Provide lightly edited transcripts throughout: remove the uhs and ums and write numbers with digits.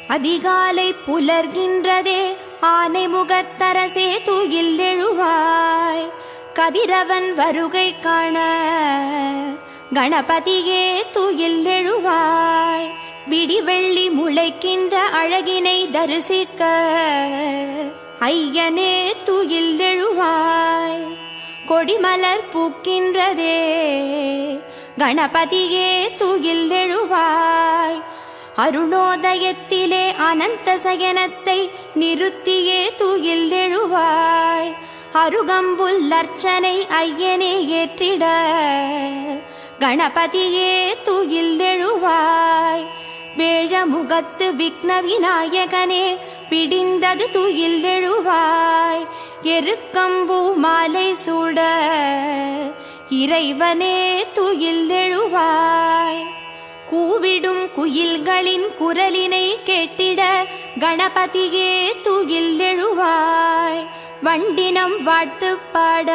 அதிகாலை புலர்கின்றதே, ஆனை முகத்தரசே தூயில் எழுவாய். கதிரவன் வருகை காண கணபதியே தூயில் எழுவாய். விடிவெள்ளி முளைக்கின்ற அழகினை தரிசிக்க ஐயனே தூயில் எழுவாய். கொடிமலர் பூக்கின்றதே, கணபதியே தூயில் எழுவாய். அருணோதயத்திலே அனந்த சயனத்தை நிறுத்தியே தூயில் எழுவாய். அருகம்புல் அர்ச்சனை ஐயனே ஏற்றிட கணபதியே தூயில் எழுவாய். வேழமுகத்து விக்ன விநாயகனே பிடிந்தது தூயில் எழுவாய். எருக்கம்பூ மாலை சூட இறைவனே தூயில் எழுவாய். கூவிடும் குயில்களின் குரலினை கேட்டிட கணபதியே தூயில் எழுவாய். வண்டினம் வாழ்த்து பாட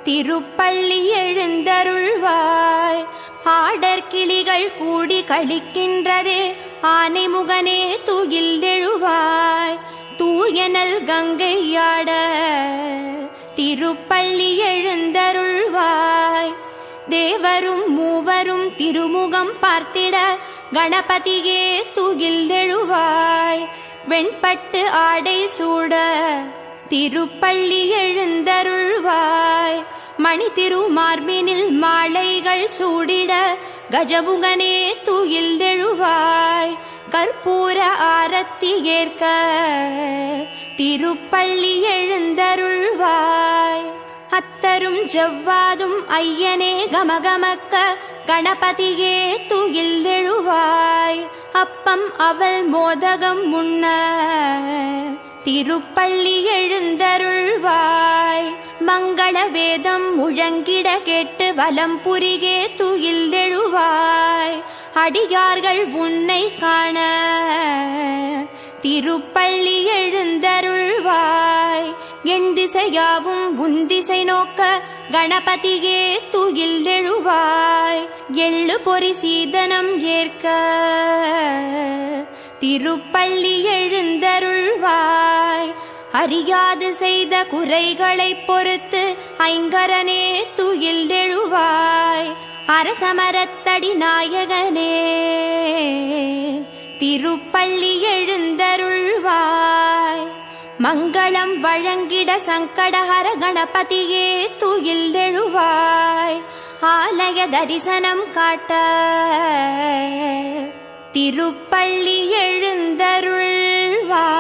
திருப்பள்ளி எழுந்தருள்வாய். ஆடர் கிளிகள் கூடி கழிக்கின்றதே, ஆனைமுகனே தூயில் எழுவாய். தூயனல் கங்கையாட திருப்பள்ளி எழுந்தருள்வாய். தேவரும் மூவரும் திருமுகம் பார்த்திட கணபதியே தூயில் எழுவாய். வெண்பட்டு ஆடை சூட திருப்பள்ளி எழுந்தருள்வாய். மணி திருமார்பினில் மாலைகள் சூடிட கஜமுகனே தூயில் எழுவாய். கற்பூர ஆரத்தி ஏற்க திருப்பள்ளி எழுந்தருள்வாய். அத்தரும் ஜவ்வாதும் ஐயனே கமகமக்க கணபதியே தூயில் எழுவாய். அப்பம் அவள் மோதகம் உண்ண திருப்பள்ளி எழுந்தருள்வாய். மங்கள வேதம் முழங்கிட கேட்டு வலம் புரிகே தூயில் எழுவாய். அடியார்கள் உன்னை காண திருப்பள்ளி எழுந்தருள்வாய். என் திசையாவும் உன் திசை நோக்க கணபதியே தூயில் எழுவாய். எள்ளு பொறி சீதனம் ஏற்க திருப்பள்ளி எழுந்தருள்வாய். அறியாது செய்த குறைகளை பொறுத்து ஐங்கரனே தூயில் எழுவாய். அரசமரத்தடி நாயகனே திருப்பள்ளி எழுந்தருள்வாய். மங்களம் வழங்கிட சங்கடஹர கணபதியே தூயில் எழுவாய். ஆலய தரிசனம் காட்ட திருப்பள்ளி எழுந்தருள்வாய்.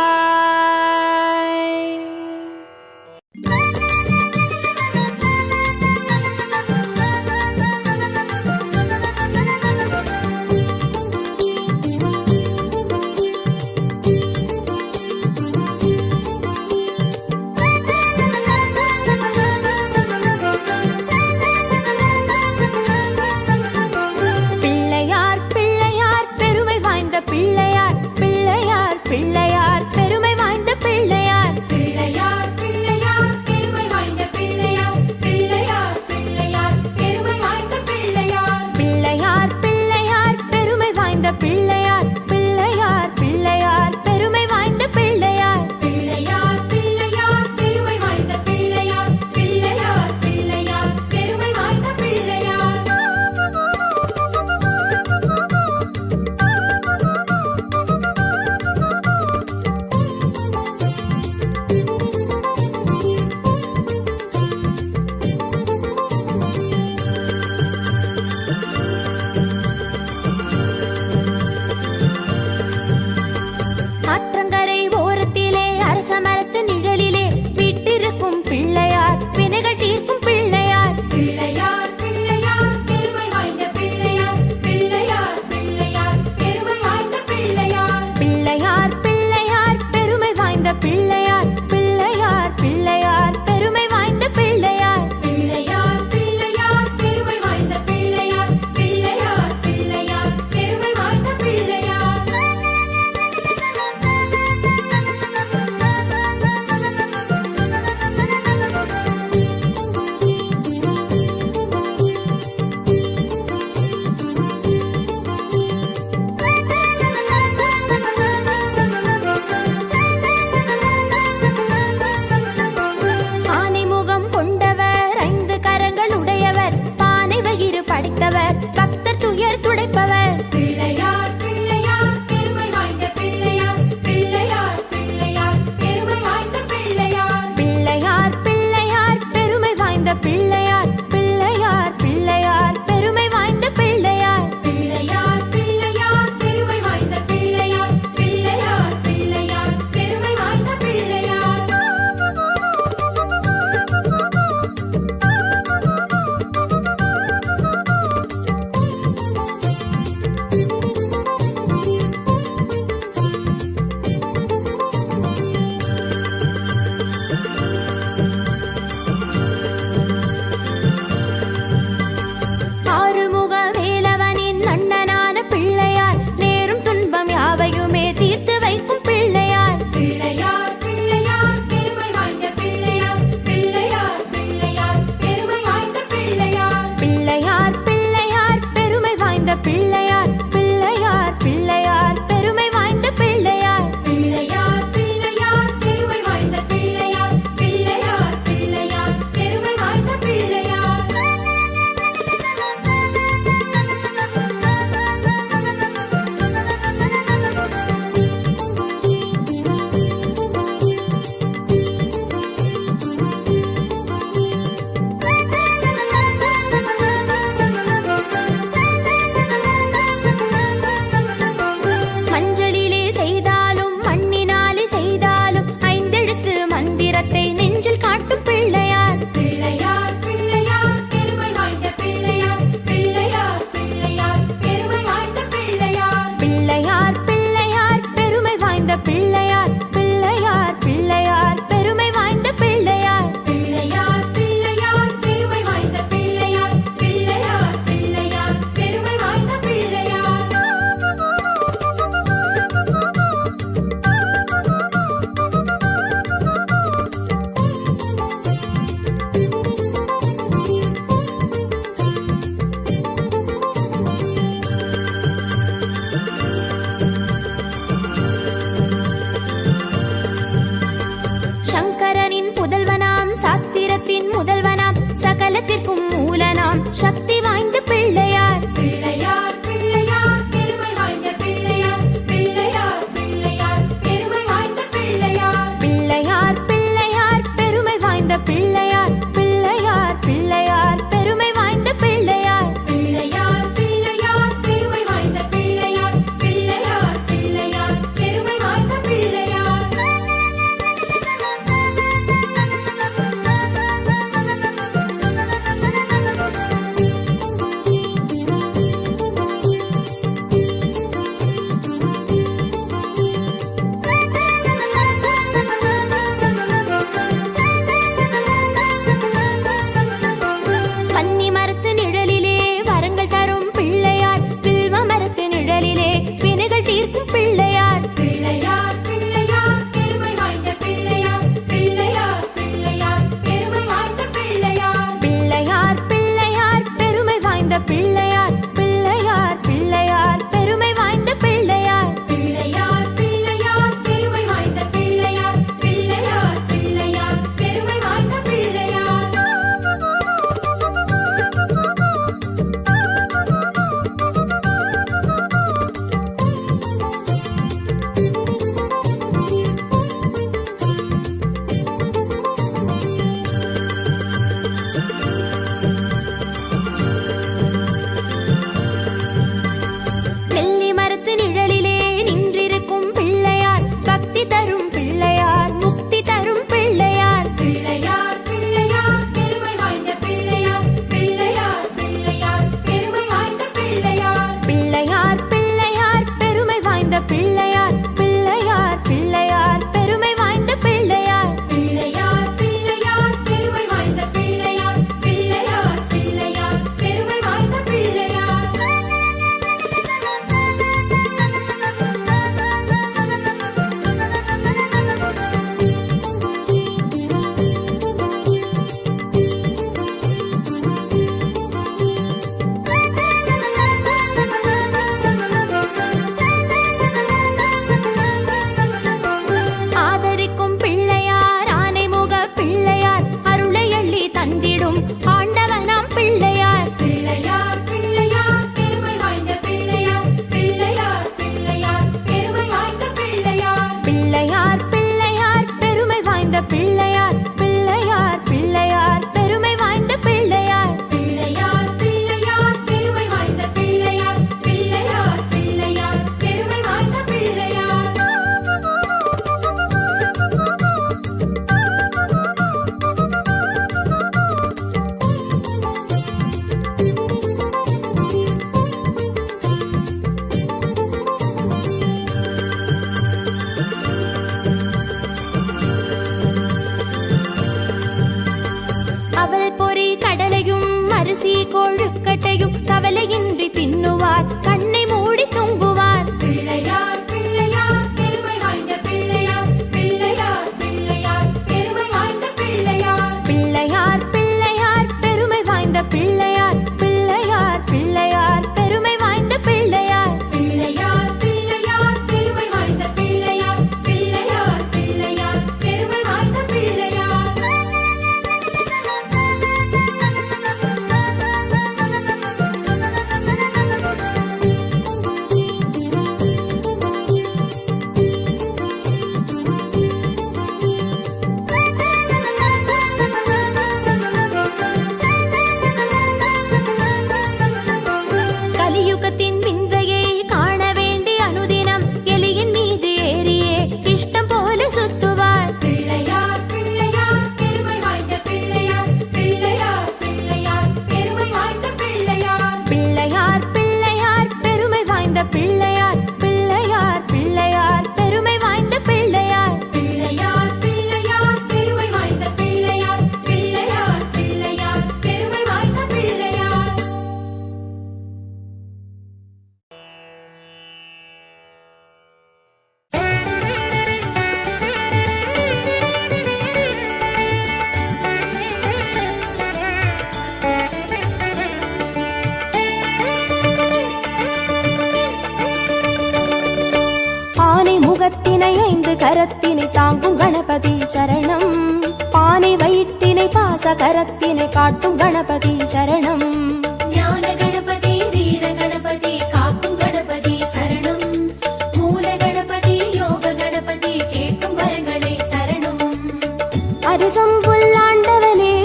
பிள்ளையார் பிள்ளையார் பெருமை கரத்தினை தாங்கும் கணபதி சரணம். பானை வயிற்றினை பாச கரத்தினை காட்டும் கணபதி சரணம். ஞான கணபதி வீர கணபதி காக்கும் கணபதி சரணம். மூல கணபதி யோக கணபதி கேட்கும் வரங்களை தரணும். அருகம்புல் ஆண்டவனே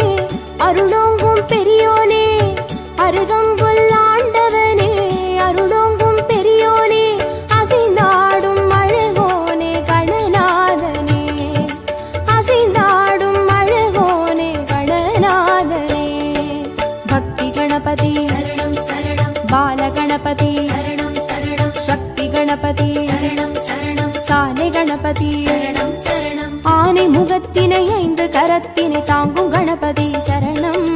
அருளோங்கும் பெரியோனே, அருகம்புல் ஆண்டவனே அருளோங்கும் பெரியோனே, அசைந்தாடும் அழகோனே கணநாதனே, அசைந்தாடும் அழகோனே கணநாதனே. பக்தி கணபதி சரணம் சரணம். பால கணபதி சரணம் சரணம். சக்தி கணபதி சரணம் சரணம். சாலை கணபதி சரணம் சரணம். ஆனை முகத்தினை 5 கரத்தினை தாங்கும் கணபதி சரணம்.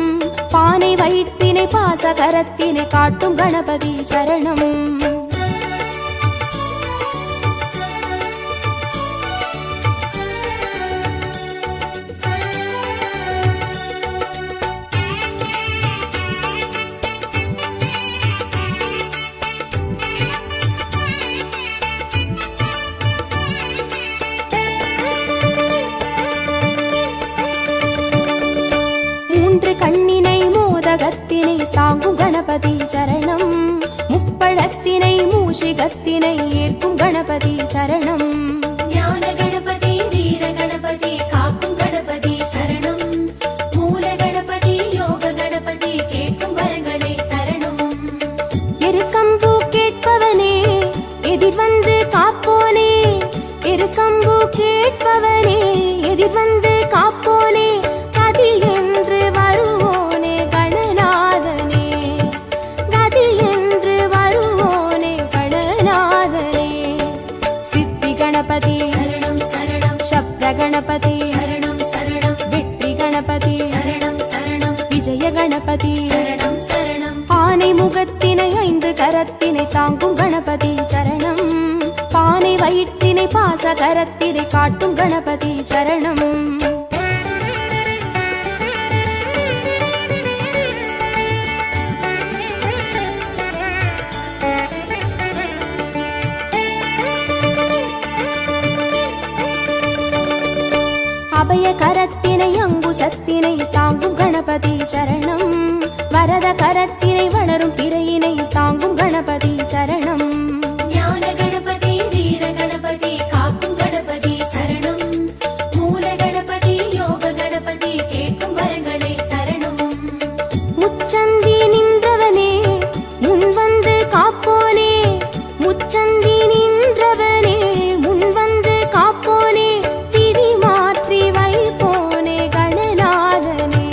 பானை வயிற்றினை பாச கரத்தினை காட்டும் கணபதி சரணம். கண்ணினை மோதகத்தினை தாங்கும் கணபதி சரணம். முப்பழத்தினை மூஷிகத்தினை ஏற்கும் கணபதி சரணம். ஞான கணபதி வீர கணபதி காக்கும் கணபதி சரணம். மூல கணபதி யோக கணபதி கேட்கும் வரங்களை தரணும். எருக்கம்பூ கேட்பவனே எதிர் வந்து காப்போனே, எருக்கம்பூ கேட்பவனே எதிர் வந்து காப்போனே, கதி என்று வருவோனே கணநாதனே, கதி என்று வருவோனே கணநாதனே. சித்தி கணபதி சரணம் சரணம். சப்ர கணபதி சரணம் சரணம். வெற்றி கணபதி சரணம் சரணம். விஜய கணபதி சரணம் சரணம். ஆனை முகத்தினை 5 கரத்தினை தாங்கும் கணபதி சரணம். பானை வயிற்றினை பாச கரத்தினை காட்டும் கணபதி சரணம். அபய கரத்தினை அங்குசத்தினை தாங்கும் கணபதி சரணம். வரத கரத்தினை வளரும் பிறையினை தாங்கும் கணபதி சரணம். ஞான கணபதி வீர கணபதி காக்கும் கணபதி சரணம். மூல கணபதி யோக கணபதி கேட்கும் வரங்களை தரணும். முச்சந்தி நின்றவனே முன் வந்து காப்போனே, முச்சந்தி நின்றவனே முன் வந்து காப்போனே, விதி மாற்றி வைப்போனே கணநாதனே,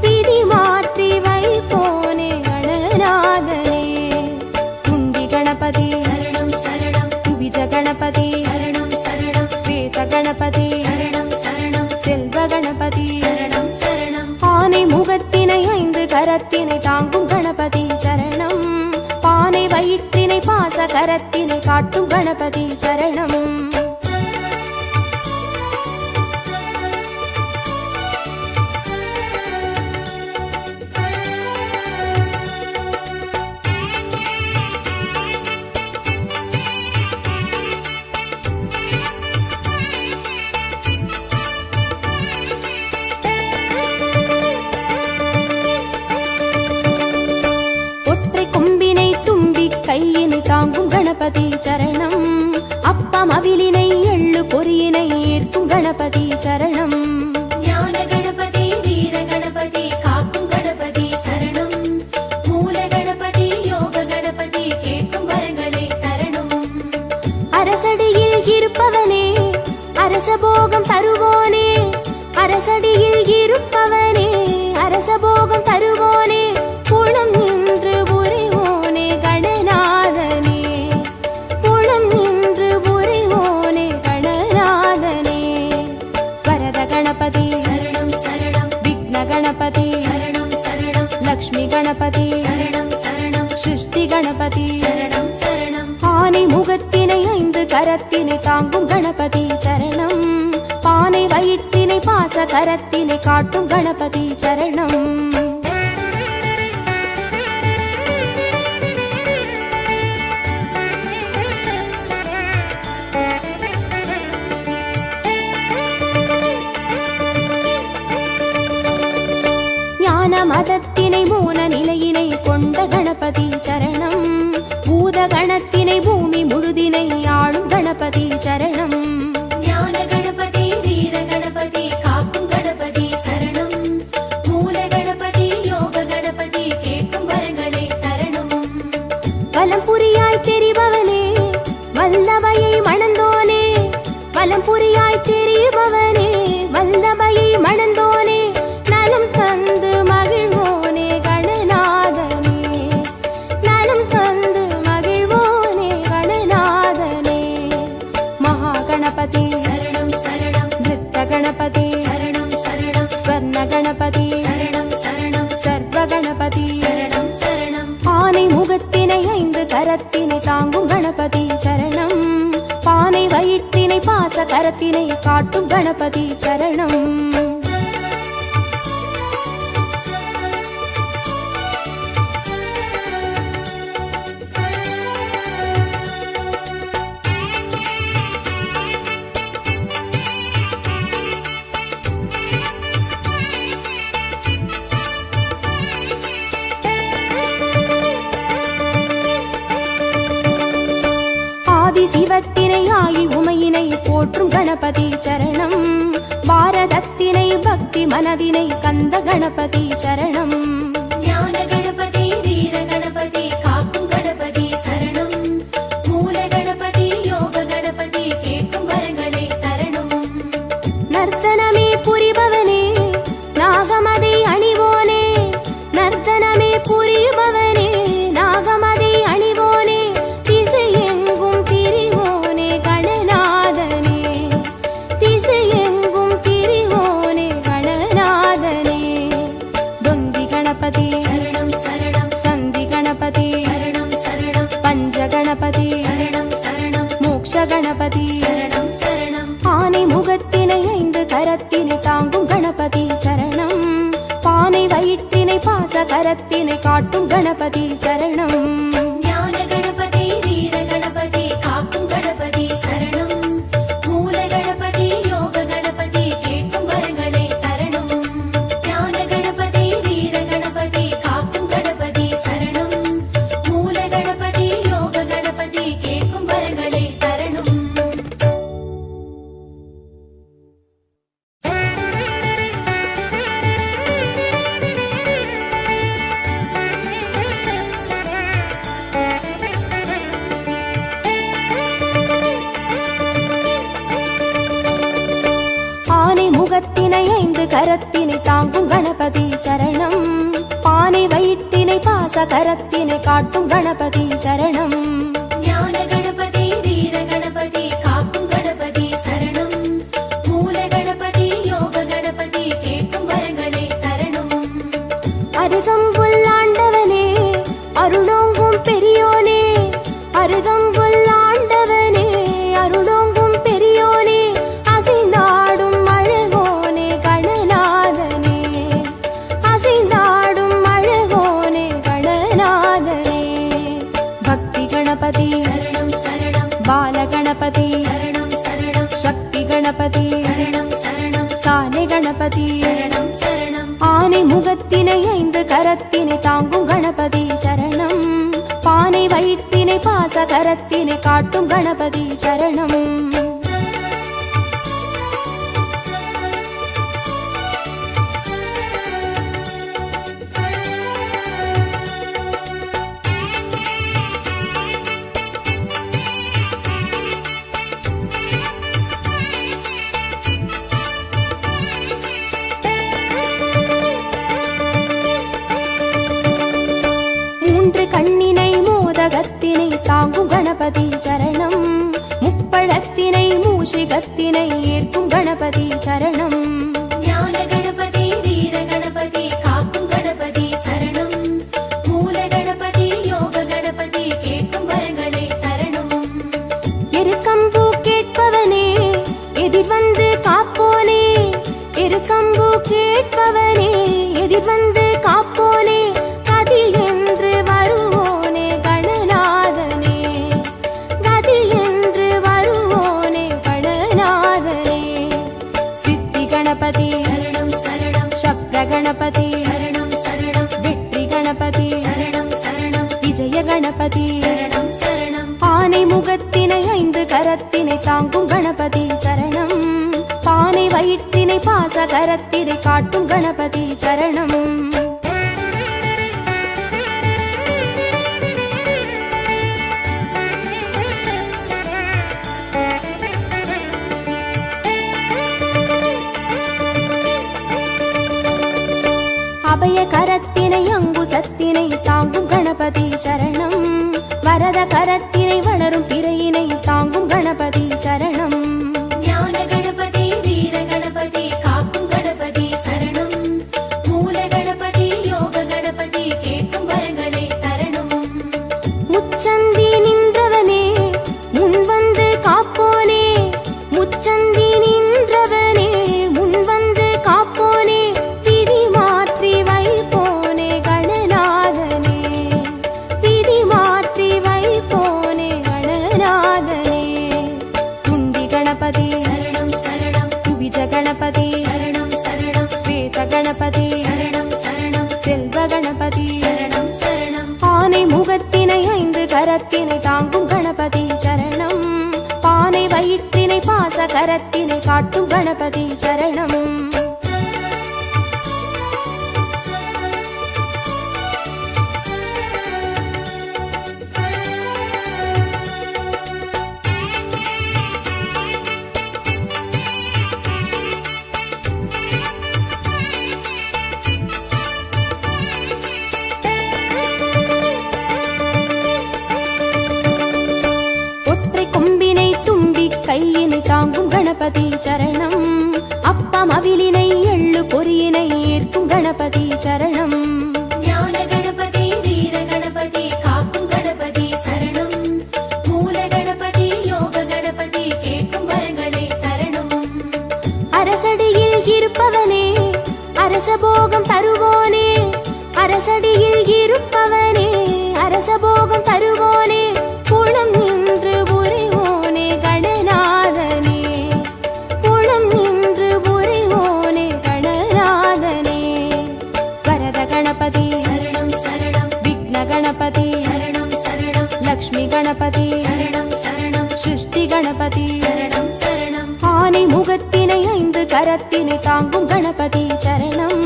விதி மாற்றி வைப்போனே கணநாதனே. குண்டி கணபதி சரணம் சரணம். துவிஜ கணபதி சரணம் சரணம். ஸ்வேத கணபதி சரணம் சரணம். செல்வ கணபதி சரணம் சரணம். ஆனை முகத்தினை 5 கரத்தினை தாங்கும் கணபதி சரணம். பானை வயிற்றினை பாச கரத்தினை காட்டும் கணபதி சரணம். ஒற்றை கொம்பினை தும்பி கையினை தாங்கும் கணபதி சரணம். அப்பம் அவிலினை எள்ளு பொறியினை ஏற்கும் கணபதி சரணம். ஞான கணபதி வீர கணபதி காக்கும் கணபதி சரணம். மூல கணபதி யோக கணபதி கேட்கும் வரங்களை தரணும். அரசடியில் இருப்பவனே அரசபோகம் தருவோனே, அரசடியில் இருப்பவனே அரசபோகம் தருவோனே, குளம் நின்று புரிவோனே கணநாதனே, குளம் நின்று புரிவோனே கணநாதனே. வரத கணபதி சரணம் சரணம். விக்ன கணபதி சரணம் சரணம். லக்ஷ்மி கணபதி சரணம் சரணம். சிருஷ்டி கணபதி சரணம் சரணம். ஆனை முகத்தினை 5 கரத்தினை தாங்கும் கணபதி சரணம். பானை வயிற்றினை பாச கரத்தினை காட்டும் கணபதி சரணம். கணபதி சரணம். பூத கணத்தினை பூமி முழுதினை ஆளும் கணபதி சரணம். ஞான கணபதி வீர கணபதி காக்கும் கணபதி சரணம். மூல கணபதி யோக கணபதி கேட்கும் வரங்களை தரணும். வலம் புரியாய் தெரிபவனே வல்லமையை மணந்தோனே. வலம் புரியாய் தெரிபவனே வல்லமையை மணந்தோனே. நலம் தந்து மகிழ்வோனே கணநாதனே. நலம் தந்து மகிழ்வோனே கணநாதனே. மகா கணபதி சரணம் சரணம். நிருத்த கணபதி சரணம் சரணம். ஸ்வர்ண கணபதி சரணம் சரணம். சர்வ கணபதி சரணம் சரணம். ஆனை முகத்தினை 5 கரத்தினை தாங்கும் கணபதி சரணம். பானை வயிற்றினை பாச கரத்தினை காட்டும் கணபதி சரணம். சிவத்தினை ஆகி உமையினை போற்றும் கணபதி சரணம். பாரதத்தினை பக்தி மனதினை கந்த கணபதி சரணம். ஞான கணபதி வீர கணபதி காக்கும் கணபதி சரணம். மூல கணபதி யோக கணபதி கேட்கும் வரங்களை தரணும். நர்த்தனமே புரிபவனே நாகமதை அணிவோனே. நர்த்தனமே புரிபவனே நாகமதை அணிவோனே. திசையெங்கும் திரிவோனே கணநாதனே. திசையெங்கும் திரிவோனே கணநாதனே. தொந்தி கணபதி சரணம் சரணம். சந்தி கணபதி சரணம் சரணம். பஞ்ச கணபதி சரணம் சரணம். மோக்ஷ கணபதி சரணம் சரணம். ஆனை முகத்தினை 5 கரத்தினை தாங்கும் கணபதி சரணம். பானை வயிற்றினை பாச கரத்தினை காட்டும் கணபதி சரணம். ஞான கணபதி வீர கணபதி காக்கும் கணபதி சரணம். மூல கணபதி யோக கணபதி கேட்கும் வரங்களை தரணும். ஞான கணபதி வீர கணபதி காக்கும் கணபதி சரணம். மூல கணபதி யோக கணபதி கேட்கும் வரங்களை தரணும். ஆனை முகத்தினை 5 கரத்தினை தாங்கும் கணபதி சரணம். பானை வயிற்றினை பாச கரத்தினை காட்டும் கணபதி சரணம். ஞான கணபதி வீர கணபதி காக்கும் கணபதி சரணம். மூல கணபதி யோக கணபதி கேட்கும் வரங்களை தரணும். அருகம்புல் ஆண்டவனே அருளோங்கும் பெரியோனே. அருகம்புல் ஆண்டவனே அருளோங்கும் பெரியோனே. அசைந்தாடும் அழகோனே கணநாதனே. அசைந்தாடும் அழகோனே கணநாதனே. பக்தி கணபதி சரணம் சரணம். பால கணபதி சரணம் சரணம். சக்தி கணபதி சரணம் சரணம். சாலை கணபதி சரணம் சரணம். ஆனை முகத்தினை 5 கரத்தினை தாங்கும் கணபதி சரணம். பானை வயிற்றினை பாச கரத்தினை காட்டும் கணபதி சரணம். கண்ணினை மோதகத்தினை தாங்கும் கணபதி சரணம். முப்பழத்தினை மூஷிகத்தினை ஏற்கும் கணபதி சரணம். ஞான கணபதி வீர கணபதி காக்கும் கணபதி சரணம். மூல கணபதி யோக கணபதி கேட்கும் வரங்களை தரணும். எருக்கம்பூ கேட்பவனே எதிர் வந்து காப்போனே. எருக்கம்பூ கேட்பவனே எதிர் வந்து காப்போனே. கதி என்று வருவோனே கணநாதனே. கதி என்று வருவோனே கணநாதனே. சித்தி கணபதி கணபதி சரணம் சரணம் ஆனை முகத்தினை 5 கரத்தினை தாங்கும் கணபதி சரணம் பானை வயிற்றினை பாச கரத்தினை காட்டும் கணபதி சரணம் அபய கரத்தினை அங்குசத்தினை தாங்கும் கணபதி சரணம் வரத கரத்தினை வளரும் பிறையினை தாங்கும் கணபதி சரணம் ஞான கணபதி வீர கணபதி காக்கும் கணபதி சரணம் மூல கணபதி யோக கணபதி கேட்கும் வரங்களை தரணும் முச்சந்தி நின்றவனே முன் வந்து காப்போனே முச்சந்தி நின்றவனே முன் வந்து காப்போனே விதி மாற்றி வைப்போனே கணநாதனே விதி மாற்றி வைப்போனே கணநாதனே குண்டி கணபதி சரணம் சரணம் துவிஜ கணபதி சரணம் சரணம் ஸ்வேத கணபதி சரணம் சரணம் செல்வ கணபதி சரணம் சரணம் ஆனை முகத்தினை 5 கரத்தினை தாங்கும் கணபதி சரணம் பானை வயிற்றினை பாச கரத்தினை காட்டும் கணபதி சரணம் ஒற்றை கொம்பினை தும்பி கையினை தாங்கும் கணபதி சரணம் அப்பம் அவிலினை எள்ளு பொறியினை ஏற்கும் கணபதி சரணம் ஞான கணபதி வீர கணபதி காக்கும் கணபதி சரணம் மூல கணபதி யோக கணபதி கேட்கும் வரங்களை தரணும் அரசடியில் இருப்பவனே அரசபோகம் தருவோனே அரசடியில் இருப்பவனே அரசபோகம் தருவோனே புலம் நின்று புரிவோனே கணநாதனே புலம் நின்று புரிவோனே கணநாதனே வரத கணபதி சரணம் சரணம் விக்ன கணபதி சரணம் சரணம் லக்ஷ்மி கணபதி சரணம் சரணம் சிருஷ்டி கணபதி சரணம் சரணம் ஆனை முகத்தினை 5 கரத்தினை தாங்கும் கணபதி சரணம்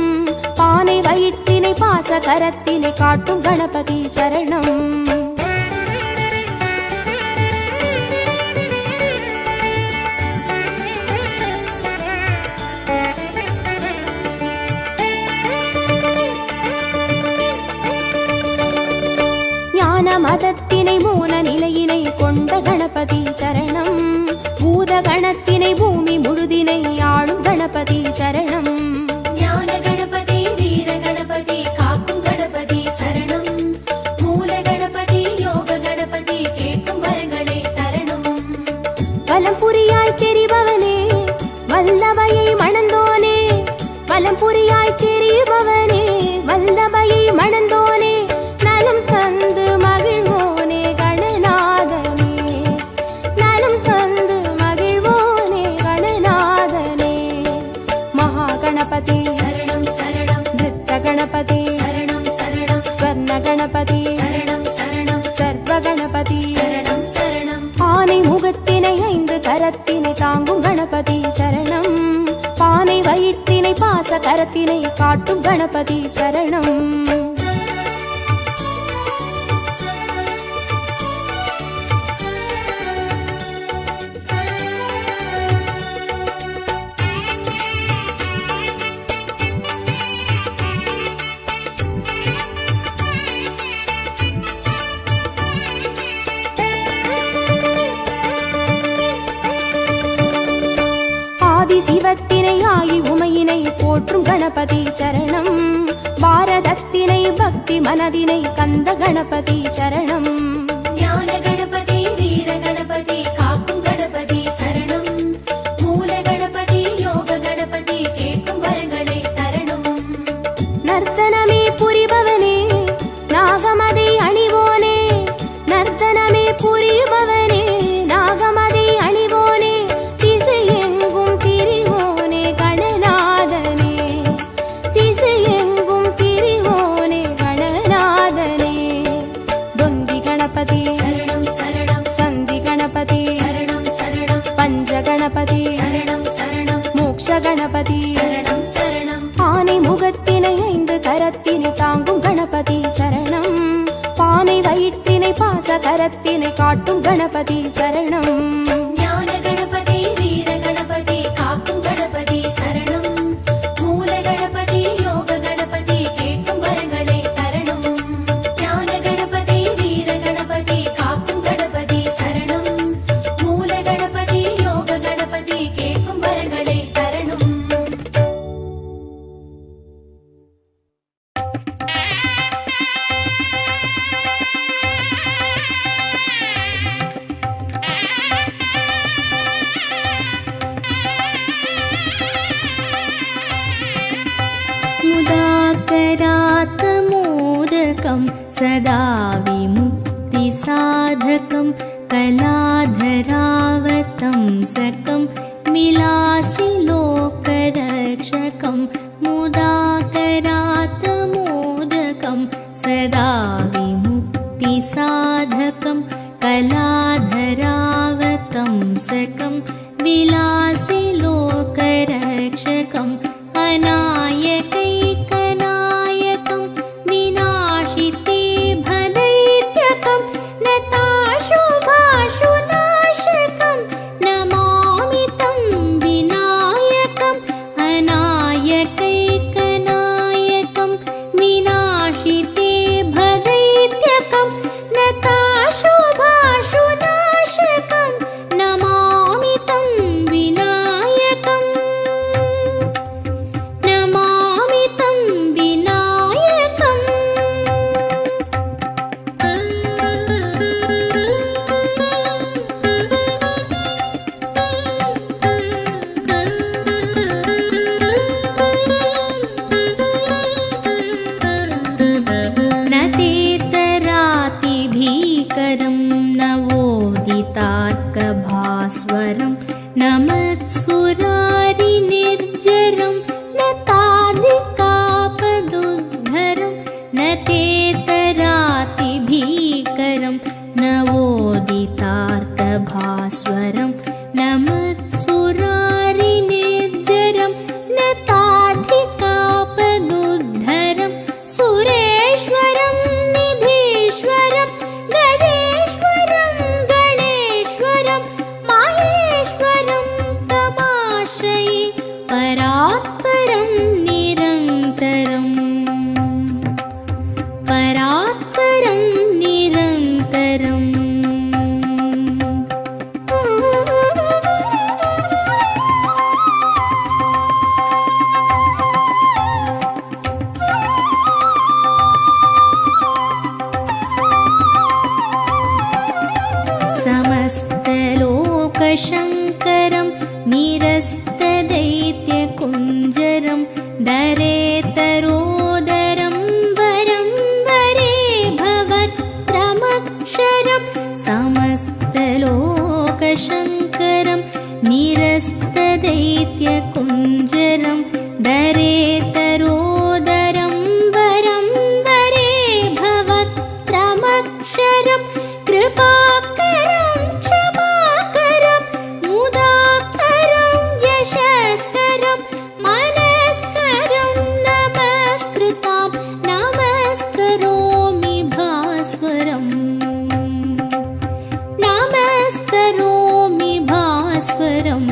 பானை வயிற்றினை பாச கரத்தினை காட்டும் கணபதி சரணம் ஞான மதத்தினை மூல நிலையினை கொண்ட கணபதி சரணம் பூத கணத்தினை பூமி முழுதினை ஆளும் கணபதி சரணம் ஞான கணபதி வீர கணபதி காக்கும் கணபதி சரணம் மூல கணபதி யோக கணபதி கேட்கும் வரங்களை தரணும் வலம் புரியாய் தெரிபவனே வல்லபையை மணந்தோனே வலம் புரியாய் தெரிபவனே வல்லபையை மணந்தோனே நலம் தந்து மகிழ்வோனே கணநாதனே நலம் தந்து மகிழ்வோனே கணநாதனே மகா கணபதி சரணம் சரணம் நிருத்த கணபதி சரணம் சரணம் ஸ்வர்ண கணபதி சரணம் சரணம் சர்வ கணபதி சரணம் சரணம் ஆனை முகத்தினை 5 கரத்தினை தாங்கும் கணபதி சரணம் பானை வயிற்றினை பாச கரத்தினை காட்டும் கணபதி சரணம் ஆதி சிவத்தினை ஆகி உமையினை போற்றும் கணபதி சரணம் பாரதத்தினை பக்தி மனதினை கந்த கணபதி சரணம் ஞான கணபதி வீர கணபதி காக்கும் கணபதி சரணம் மூல கணபதி யோக கணபதி கேட்கும் வரங்களை தரணும் நர்த்தனமே புரிபவனே நாகமதை அணிவோனே நர்த்தனமே புரிபவனே நாகமதை அணிவோனே திசையெங்கும் திரிவோனே கணநாதனே திசையெங்கும் திரிவோனே கணநாதனே தொந்தி பானை வயிற்றினை பாச கரத்தினை காட்டும் கணபதி சரணம். ஞான கணபதி வீர கணபதி காக்கும் கணபதி சரணம். மூல கணபதி யோக கணபதி கேட்கும் வரங்களை தரணும். ஞான கணபதி வீர கணபதி காக்கும் கணபதி சரணம். மூல கணபதி யோக கணபதி கேட்கும் வரங்களை தரணும். मुदाकरात्मोदकं सदा विमुक्तिसाधकं कलाधरावतं सकं विलासि लोकरक्षकं मुदाकरात्मोदकं सदा विमुक्तिसाधकं कलाधरावतं सकं विलासि लोकरक्षकम् अनायकैकनायकं विनाशिते भदैत्यकं नताशुभाशुनाशकं नमामि तं विनायकम् अनायकैकनायकं विनाशिते भदैत्यकं नताशुभाशुनाशकं नमामि तं विनायकम् नमामि तं विनायकम् न तेतरातिभीकरं नवोदितार्कभास्वरं न मत्सुरारिनिर्जरं न ताधिकापदुद्धरं न तेतरातिभीकरं नवोदितार्कभास्वरं न मत्सुरारिनिर्जरं न ताधिकापदुद्धरं सुरेश्वरं निधीश्वरं गजेश्वरं गणेश्वरं माहेश्वरं तमाश्रये परात्परं निरन्तरम् परात्परं निरन्तरम् समस्तलोकशङ्करं निरस्तदैत्यकुञ्जरं दरेतरोदरं वरं वरे भवत्रमक्षरं समस्तलोकशङ्करं निरस्तदैत्यकुञ्जरं दरेतरोदरं वरं वरे भवत्रमक्षरं कृपाकरं क्षमाकरं मुदाकरं यशस्करं मनस्करं नमस्कृतां नमस्करोमि भास्वरम् नमस्करोमि भास्वरम्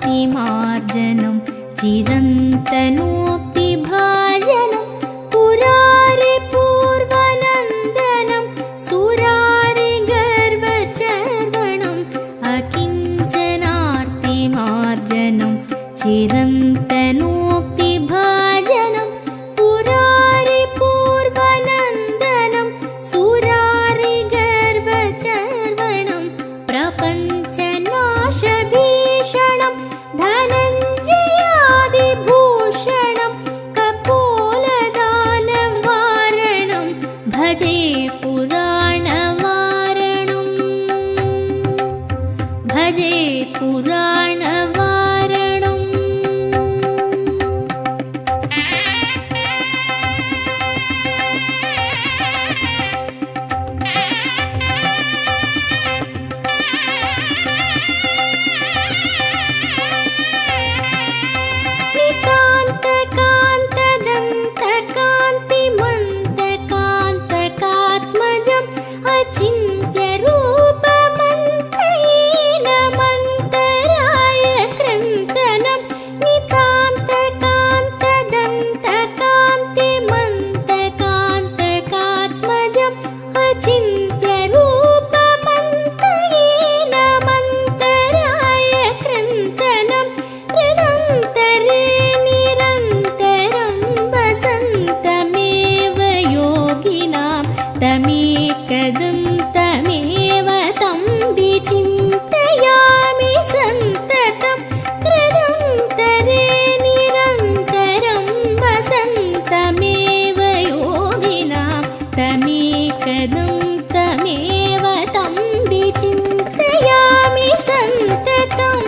अकिञ्चनार्तिमार्जनं चिरन्तनोक्तिभाजनं पुरारिपूर्वनन्दनं सुरारिगर्वचर्वणम् अकिञ्चनार्तिमार्जनं चिरन्तनोक्तिभाजनं पुरारिपूर्वनन्दनं सुरारिगर्वचर्वणं प्रपञ्चनाशभीषणं धनञ्जयादिभूषणं कपोलदानवारणं भजे पुराणवारणम् भजे पुराणवारणम् तमेकदं तमेव तं विचिन्तयामि सन्ततं कृदन्तरे निरन्तरं वसन्तमेव योगिनां तमेकदं तमेव तं विचिन्तयामि सन्ततम्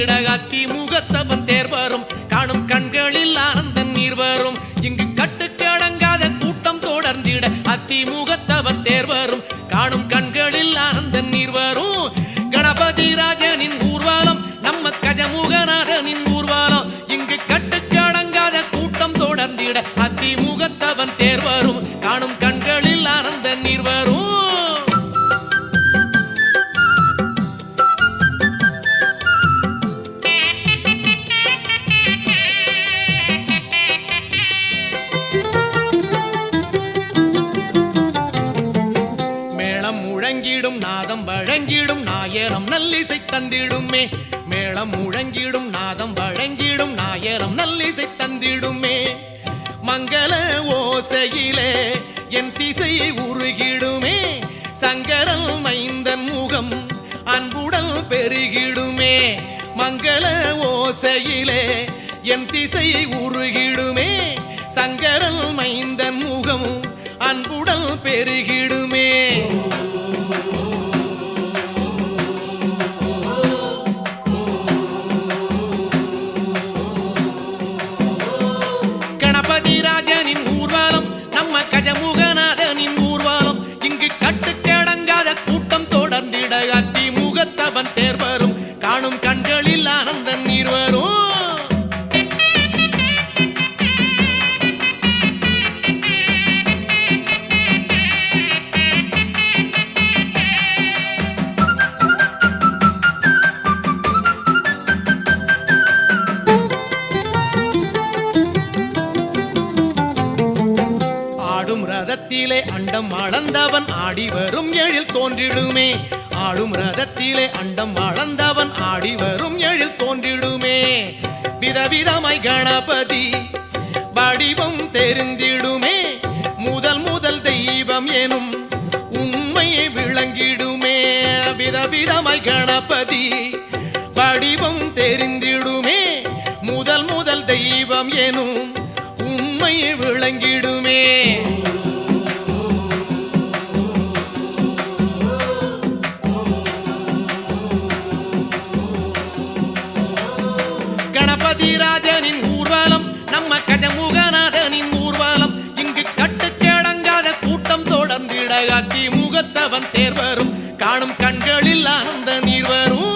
தொடர்ந்திட அத்தி முகத்தவன் தேர் வரும் காணும் கண்களில் ஆனந்த நீர் வரும் இங்கு கட்டுக்கடங்காத கூட்டம் தொடர்ந்திட அத்தி முகத்தவன் தேர் வரும் காணும் கண்களில் ஆனந்த நீர் வரும் கணபதி ராஜனின் ஊர்வலம் நம்ம கஜமுகநாதனின் ஊர்வலம் இங்கு கட்டுக்கடங்காத கூட்டம் தொடர்ந்திட அத்தி முகத்தவன் தேர் வரும் காணும் கண்களில் ஆனந்த நீர் வரும். மேளம் முழங்கிடும் நாதம் வழங்கிடும் நாயரம் நல்லிசை தந்திடுமே மேளம் முழங்கிடும் நாதம் வழங்கிடும் நாயரம் நல்லிசை தந்திடுமே மங்கள ஓசையிலே என் திசை உருகிடுமே சங்கரல் மைந்தன் முகம் அன்புடல் பெருகிடுமே மங்கள ஓசையிலே என் திசை உருகிடுமே சங்கரல் மைந்தன் முகம் அன்புடல் பெருகிடுமே. கணபதி ராஜனின் ஊர்வலம் நம்ம கஜமுகநாதனின் ஊர்வலம் இங்கு கட்டுக்கடங்காத கூட்டம் தொடர்ந்திட அத்தி முகத்தவன் தேர் வரும் காணும் கண்களில் ஆனந்த நீர் வரும். ரதத்திலே அண்டம் அளந்தவன் ஆடி வரும் எழில் தோன்றிடுமே ஆடும் ரதத்திலே அண்டம் அளந்தவன் ஆடி வரும் எழில் தோன்றிடுமே விதவிதமாய் கணபதி வடிவம் தெரிந்திடுமே முதல் முதல் தெய்வம் எனும் உண்மையை விளங்கிடுமே விதவிதமாய் கணபதி வடிவம் தெரிந்திடுமே முதல் முதல் தெய்வம் எனும் உண்மையை விளங்கிடுமே. கணபதி ராஜனின் ஊர்வலம் நம்ம கஜமுகநாதனின் ஊர்வலம் இங்கு கட்டுக்கடங்காத கூட்டம் தொடர்ந்திட அத்தி முகத்தவன் தேர் வரும் காணும் கண்களில் ஆனந்த நீர் வரும்.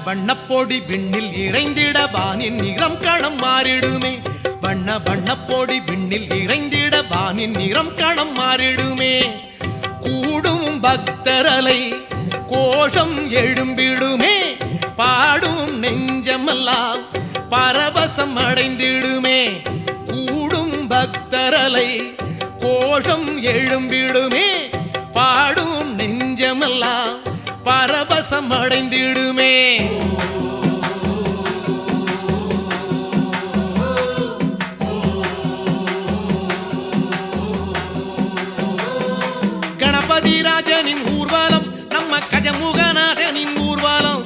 வண்ணப்பொடி விண்ணில் இறைந்திட வானின் நிறம் களம் மாறிடுமே வண்ண வண்ணப்பொடி விண்ணில் இறைந்திட வானின் நிறம் களம் மாறிடுமே கூடும் பக்தரலை கோஷம் எழும்பிடுமே பாடும் நெஞ்சமெல்லாம் பரவசம் அடைந்திடுமே கூடும் பக்தரலை கோஷம் எழும்பிடுமே பாடும் நெஞ்சமெல்லாம் பரவசம் அடைந்திடுமே. கணபதி ராஜனின் ஊர்வலம் நம்ம கஜமுகநாதனின் ஊர்வலம்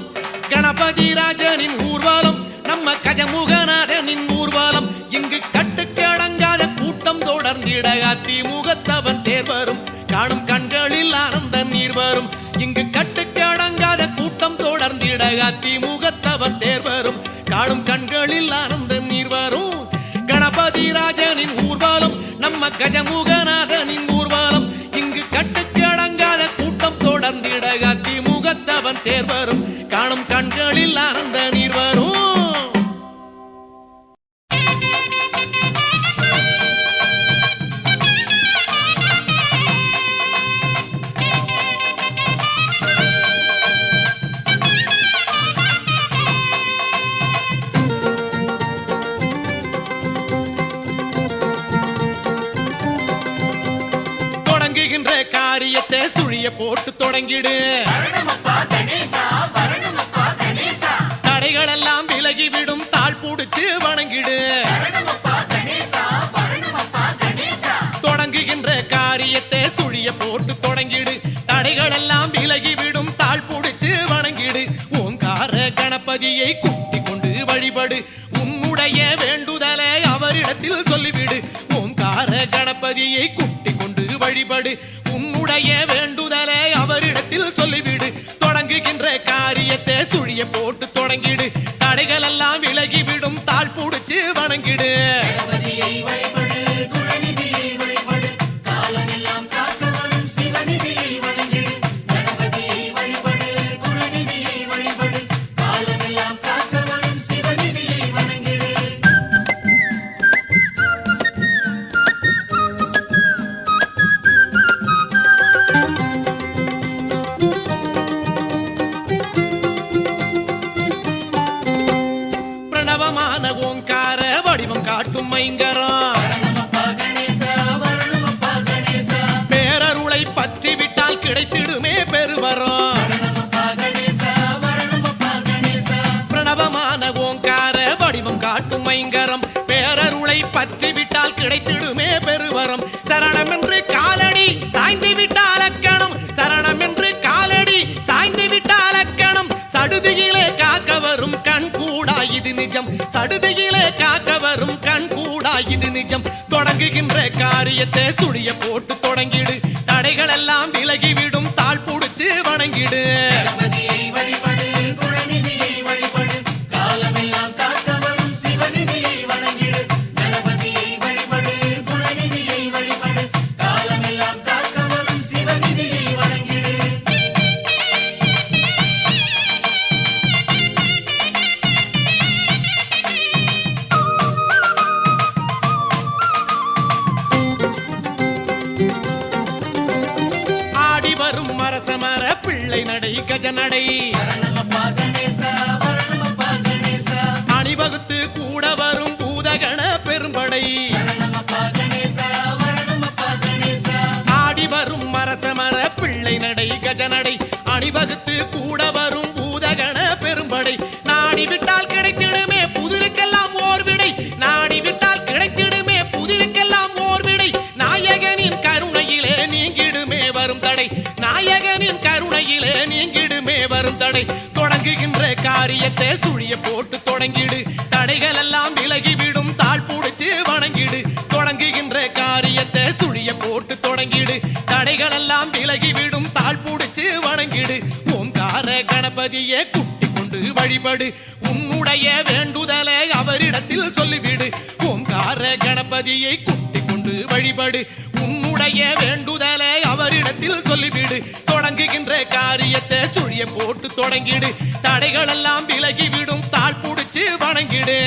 கணபதி ராஜனின் ஊர்வலம் நம்ம கஜமுகநாதனின் ஊர்வலம் இங்கு கட்டுக்கடங்காத கூட்டம் தொடர்ந்திட அத்தி முகத்தவன் தேர் வரும் காணும் கண்களில் ஆனந்த நீர் வரும் இங்கு கட்டுக்கடங்காத கூட்டம் தொடர்ந்திட அத்தி முகத்தவன் தேர் வரும் காணும் கண்களில் ஆனந்த நீர் வரும். கணபதி ராஜனின் ஊர்வலம் நம்ம கஜமுகநாதனின் ஊர்வலம் இங்கு கட்டுக்கடங்காத கூட்டம் தொடர்ந்திட அத்தி முகத்தவன் தேர் வரும் காணும் கண்களில் ஆனந்த நீர் வரும். தொடங்குகின்ற காரியத்தை சுழிய போட்டு தொடங்கிடு தடைகள் எல்லாம் விலகிவிடும் தாழ் புடிச்சு வணங்கிடு தொடங்குகின்ற காரியத்தை சுழிய போட்டு தொடங்கிடு தடை தடைகள் எல்லாம் விலகிவிடும் தாழ் புடிச்சு வணங்கிடு ஓங்கார கணபதியை குட்டி கொண்டு வழிபடு உன்னுடைய வேண்டுதலை அவரிடத்தில் சொல்லிவிடு ஓங்கார கணபதியை குட்டி கொண்டு வழிபடு உன்னுடைய வேண்டுதலை அவரிடத்தில் சொல்லிவிடு தொடங்குகின்ற காரியத்தை சுழிய போட்டு தொடங்கிடு தடைகள் எல்லாம் விலகிவிடும் தாழ் புடிச்சு வணங்கிடு ஓங்கார வடிவம் காட்டும் மைங்கரம் பேரருளை பற்றி விட்டால் கிடைத்திடுமே பெருவரம் பிரணவமான ஓங்கார வடிவம் காட்டும் மைங்கரம் பேரருளை பற்றி விட்டால் கிடைத்திடுமே பெருவரம் சரணம் என்று காலடி சாய்ந்து விட்டால் அக்கணம் சரணம் என்று காலடி சாய்ந்து விட்டால் அக்கணம் சடுதியிலே காக்க வரும் கண் கூடா இது நிஜம் சடுதியிலே காக்க வரும் கண் கூடா இது நிஜம் தொடங்குகின்ற காரியத்தை சுழிய போட்டு தொடங்கிடு தடைகள் எல்லாம் விலகிவிடும் தாழ் புடிச்சு வணங்கிடு மரசமர பிள்ளை நடை கஜநடை அணிவகுத்து கூட வரும் பூதகண பெரும்படை ஆடி வரும் மரசமர பிள்ளை நடை கஜநடை அணிவகுத்து கூட வரும் பூதகண பெரும்படை நாடி விட்டால் கிடைத்திடுமே புதிருக்கெல்லாம் ஓர் விடை நாடி விட்டால் கிடைத்திடுமே புதிருக்கெல்லாம் ஓர் விடை நாயகனின் கருணையிலே நீங்கிடுமே வரும் தடை நாயகனின் கருணையிலே நீங்கிடுமே வரும் தடை தொடங்குகின்ற காரியத்தை சுழிய போட்டு தொடங்கிடு தடைகள் எல்லாம் விலகிவிடும் தாழ் புடிச்சு வணங்கிடு தொடங்குகின்ற காரியத்தை சுழிய போட்டு தொடங்கிடு தடைகள் எல்லாம் விலகிவிடும் தாழ் புடிச்சு வணங்கிடு ஓங்கார கணபதியை குட்டி கொண்டு வழிபடு உன்னுடைய வேண்டுதலை அவரிடத்தில் சொல்லிவிடு ஓங்கார கணபதியை குட்டி கொண்டு வழிபடு உன்னுடைய வேண்டுதலை அவரிடத்தில் சொல்லிவிடு தொடங்குகின்ற காரியத்தை சுழிய போட்டு தொடங்கிடு தடைகள் எல்லாம் விலகிவிடும் தாழ் புடிச்சு வணங்கிடு